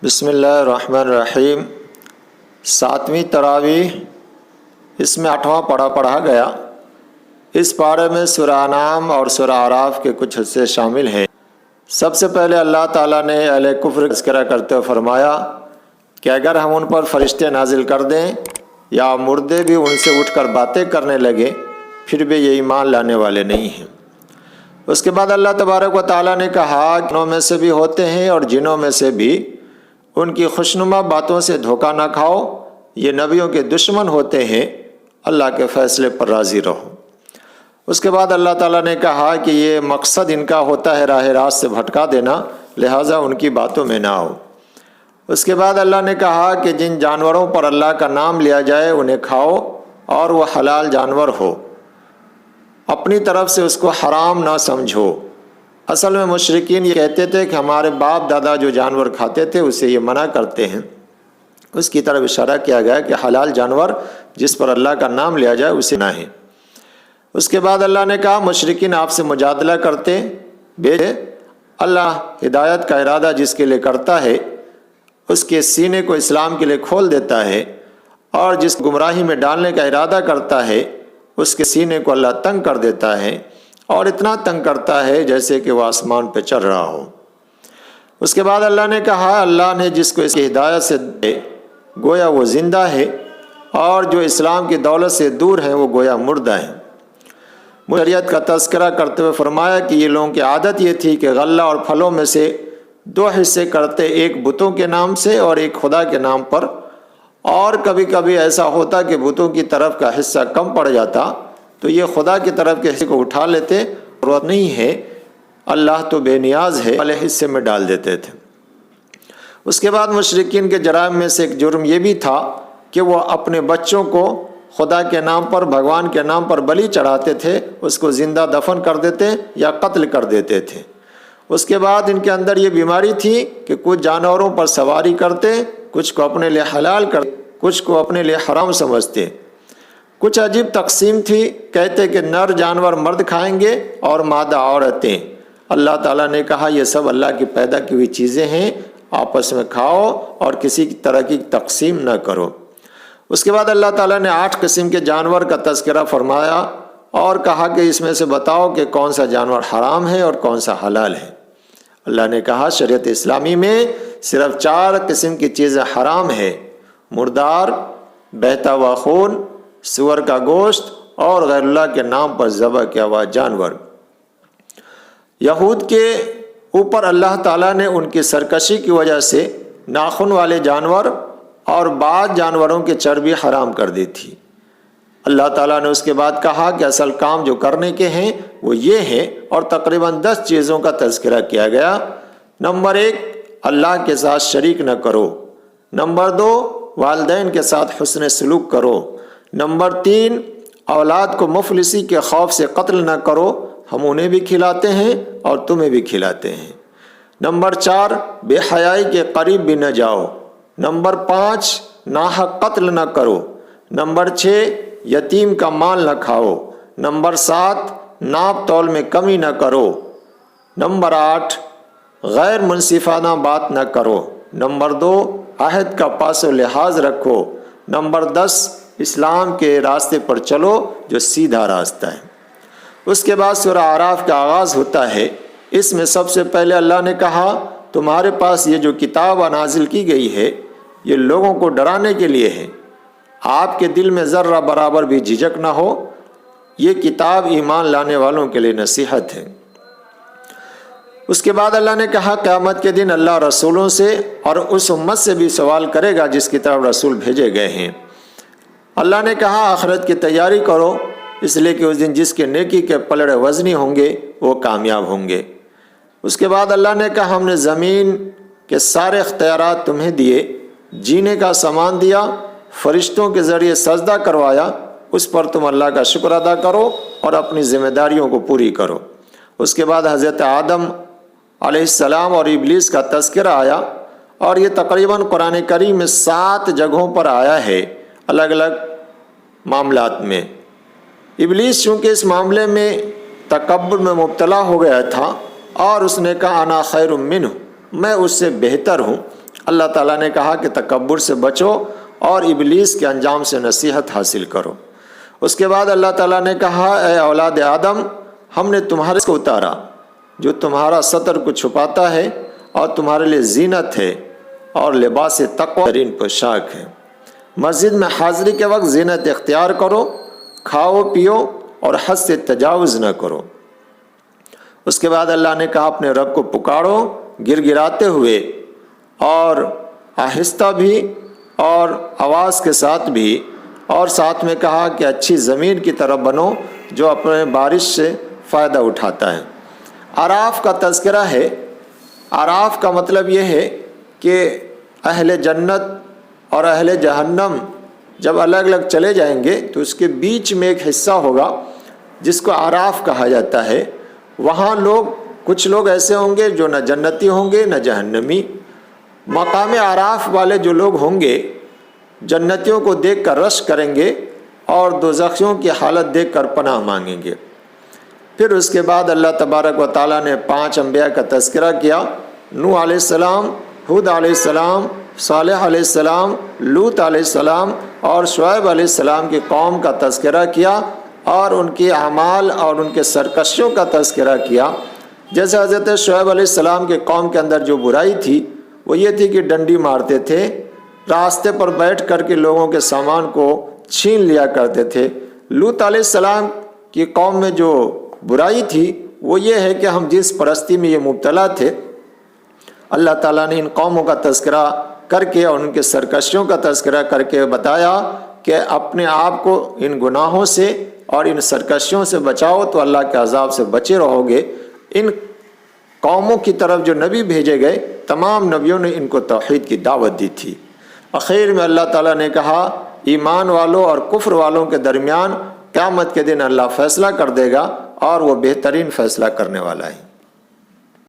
بسم اللہ الرحمن الرحیم۔ 7ویں تراویح، اس میں 8واں پارہ پڑھا گیا۔ اس پارے میں سورہ انعام اور سورہ اعراف کے کچھ حصے شامل ہیں۔ سب سے پہلے اللہ تعالیٰ نے اہل کفر کا تذکرہ کرتے ہوئے فرمایا کہ اگر ہم ان پر فرشتے نازل کر دیں یا مردے بھی ان سے اٹھ کر باتیں کرنے لگے پھر بھی یہ ایمان لانے والے نہیں ہیں۔ اس کے بعد اللہ تبارک و تعالیٰ نے کہا کہ انسانوں میں سے بھی ہوتے ہیں اور جنوں میں سے بھی، ان کی خوشنما باتوں سے دھوکہ نہ کھاؤ، یہ نبیوں کے دشمن ہوتے ہیں، اللہ کے فیصلے پر راضی رہو۔ اس کے بعد اللہ تعالیٰ نے کہا کہ یہ مقصد ان کا ہوتا ہے راہ راست سے بھٹکا دینا، لہٰذا ان کی باتوں میں نہ آؤ۔ اس کے بعد اللہ نے کہا کہ جن جانوروں پر اللہ کا نام لیا جائے انہیں کھاؤ اور وہ حلال جانور ہو، اپنی طرف سے اس کو حرام نہ سمجھو۔ اصل میں مشرکین یہ کہتے تھے کہ ہمارے باپ دادا جو جانور کھاتے تھے اسے یہ منع کرتے ہیں، اس کی طرف اشارہ کیا گیا کہ حلال جانور جس پر اللہ کا نام لیا جائے اسے نہ ہے۔ اس کے بعد اللہ نے کہا مشرکین آپ سے مجادلہ کرتے، اللہ ہدایت کا ارادہ جس کے لیے کرتا ہے اس کے سینے کو اسلام کے لیے کھول دیتا ہے، اور جس گمراہی میں ڈالنے کا ارادہ کرتا ہے اس کے سینے کو اللہ تنگ کر دیتا ہے، اور اتنا تنگ کرتا ہے جیسے کہ وہ آسمان پہ چڑھ رہا ہو۔ اس کے بعد اللہ نے کہا اللہ نے جس کو اس کی ہدایت سے دے گویا وہ زندہ ہے، اور جو اسلام کی دولت سے دور ہیں وہ گویا مردہ ہیں۔ شریعت کا تذکرہ کرتے ہوئے فرمایا کہ یہ لوگوں کی عادت یہ تھی کہ غلہ اور پھلوں میں سے 2 حصے کرتے، ایک بتوں کے نام سے اور ایک خدا کے نام پر، اور کبھی کبھی ایسا ہوتا کہ بتوں کی طرف کا حصہ کم پڑ جاتا تو یہ خدا کی طرف کے حصے کو اٹھا لیتے، ضرورت نہیں ہے اللہ تو بے نیاز ہے والے حصے میں ڈال دیتے تھے۔ اس کے بعد مشرکین کے جرائم میں سے ایک جرم یہ بھی تھا کہ وہ اپنے بچوں کو خدا کے نام پر، بھگوان کے نام پر بلی چڑھاتے تھے، اس کو زندہ دفن کر دیتے یا قتل کر دیتے تھے۔ اس کے بعد ان کے اندر یہ بیماری تھی کہ کچھ جانوروں پر سواری کرتے، کچھ کو اپنے لیے حلال کرتے، کچھ کو اپنے لیے حرام سمجھتے۔ کچھ عجیب تقسیم تھی، کہتے کہ نر جانور مرد کھائیں گے اور مادہ عورتیں۔ اللہ تعالیٰ نے کہا یہ سب اللہ کی پیدا کی ہوئی چیزیں ہیں، آپس میں کھاؤ اور کسی طرح کی تقسیم نہ کرو۔ اس کے بعد اللہ تعالیٰ نے 8 قسم کے جانور کا تذکرہ فرمایا اور کہا کہ اس میں سے بتاؤ کہ کون سا جانور حرام ہے اور کون سا حلال ہے۔ اللہ نے کہا شریعت اسلامی میں صرف 4 قسم کی چیزیں حرام ہے: مردار، بہتا ہوا خون، سور کا گوشت اور غیر اللہ کے نام پر ذبح کیا ہوا جانور۔ یہود کے اوپر اللہ تعالیٰ نے ان کی سرکشی کی وجہ سے ناخن والے جانور اور بعض جانوروں کی چربی حرام کر دی تھی۔ اللہ تعالیٰ نے اس کے بعد کہا کہ اصل کام جو کرنے کے ہیں وہ یہ ہیں، اور تقریباً 10 چیزوں کا تذکرہ کیا گیا۔ نمبر 1، اللہ کے ساتھ شریک نہ کرو۔ نمبر 2، والدین کے ساتھ حسن سلوک کرو۔ نمبر 3، اولاد کو مفلسی کے خوف سے قتل نہ کرو، ہم انہیں بھی کھلاتے ہیں اور تمہیں بھی کھلاتے ہیں۔ نمبر 4، بے حیائی کے قریب بھی نہ جاؤ۔ نمبر 5، ناحق قتل نہ کرو۔ نمبر 6، یتیم کا مال نہ کھاؤ۔ نمبر 7، ناپ تول میں کمی نہ کرو۔ نمبر 8، غیر منصفانہ بات نہ کرو۔ نمبر 2، عہد کا پاس و لحاظ رکھو۔ نمبر 10، اسلام کے راستے پر چلو جو سیدھا راستہ ہے۔ اس کے بعد سورہ اعراف کا آغاز ہوتا ہے۔ اس میں سب سے پہلے اللہ نے کہا تمہارے پاس یہ جو کتاب نازل کی گئی ہے یہ لوگوں کو ڈرانے کے لیے ہے، آپ کے دل میں ذرہ برابر بھی جھجک نہ ہو، یہ کتاب ایمان لانے والوں کے لیے نصیحت ہے۔ اس کے بعد اللہ نے کہا قیامت کے دن اللہ رسولوں سے اور اس امت سے بھی سوال کرے گا جس کی طرف رسول بھیجے گئے ہیں۔ اللہ نے کہا آخرت کی تیاری کرو، اس لیے کہ اس دن جس کے نیکی کے پلڑے وزنی ہوں گے وہ کامیاب ہوں گے۔ اس کے بعد اللہ نے کہا ہم نے زمین کے سارے اختیارات تمہیں دیے، جینے کا سامان دیا، فرشتوں کے ذریعے سجدہ کروایا، اس پر تم اللہ کا شکر ادا کرو اور اپنی ذمہ داریوں کو پوری کرو۔ اس کے بعد حضرت آدم علیہ السلام اور ابلیس کا تذکرہ آیا، اور یہ تقریباً قرآن کریم میں 7 جگہوں پر آیا ہے الگ الگ معاملات میں۔ ابلیس چونکہ اس معاملے میں تکبر میں مبتلا ہو گیا تھا اور اس نے کہا انا خیر منہ، میں اس سے بہتر ہوں، اللہ تعالیٰ نے کہا کہ تکبر سے بچو اور ابلیس کے انجام سے نصیحت حاصل کرو۔ اس کے بعد اللہ تعالیٰ نے کہا اے اولاد آدم، ہم نے تمہارے کو اتارا جو تمہارا ستر کو چھپاتا ہے اور تمہارے لیے زینت ہے اور لباس تقوی ترین پوشاک ہے۔ مسجد میں حاضری کے وقت زینت اختیار کرو، کھاؤ پیو اور حد سے تجاوز نہ کرو۔ اس کے بعد اللہ نے کہا اپنے رب کو پکارو گر گراتے ہوئے اور آہستہ بھی اور آواز کے ساتھ بھی، اور ساتھ میں کہا کہ اچھی زمین کی طرح بنو جو اپنے بارش سے فائدہ اٹھاتا ہے۔ اعراف کا تذکرہ ہے۔ اعراف کا مطلب یہ ہے کہ اہل جنت اور اہل جہنم جب الگ الگ چلے جائیں گے تو اس کے بیچ میں ایک حصہ ہوگا جس کو اعراف کہا جاتا ہے۔ وہاں کچھ لوگ ایسے ہوں گے جو نہ جنتی ہوں گے نہ جہنمی۔ مقام اعراف والے جو لوگ ہوں گے جنتیوں کو دیکھ کر رشک کریں گے اور دوزخیوں کی حالت دیکھ کر پناہ مانگیں گے۔ پھر اس کے بعد اللہ تبارک و تعالیٰ نے 5 انبیاء کا تذکرہ کیا، نوح علیہ السلام، ہود علیہ السلام، صالح علیہ السلام، لوط علیہ السلام اور شعیب علیہ السلام کی قوم کا تذکرہ کیا اور ان کی اعمال اور ان کے سرکشیوں کا تذکرہ کیا۔ جیسے حضرت شعیب علیہ السلام کے قوم کے اندر جو برائی تھی وہ یہ تھی کہ ڈنڈی مارتے تھے، راستے پر بیٹھ کر کے لوگوں کے سامان کو چھین لیا کرتے تھے۔ لوط علیہ السلام کی قوم میں جو برائی تھی وہ یہ ہے کہ ہم جنس پرستی میں یہ مبتلا تھے۔ اللہ تعالیٰ نے ان قوموں کا تذکرہ کر کے اور ان کے سرکشیوں کا تذکرہ کر کے بتایا کہ اپنے آپ کو ان گناہوں سے اور ان سرکشیوں سے بچاؤ تو اللہ کے عذاب سے بچے رہو گے۔ ان قوموں کی طرف جو نبی بھیجے گئے تمام نبیوں نے ان کو توحید کی دعوت دی تھی۔ آخر میں اللہ تعالیٰ نے کہا ایمان والوں اور کفر والوں کے درمیان قیامت کے دن اللہ فیصلہ کر دے گا اور وہ بہترین فیصلہ کرنے والا ہے۔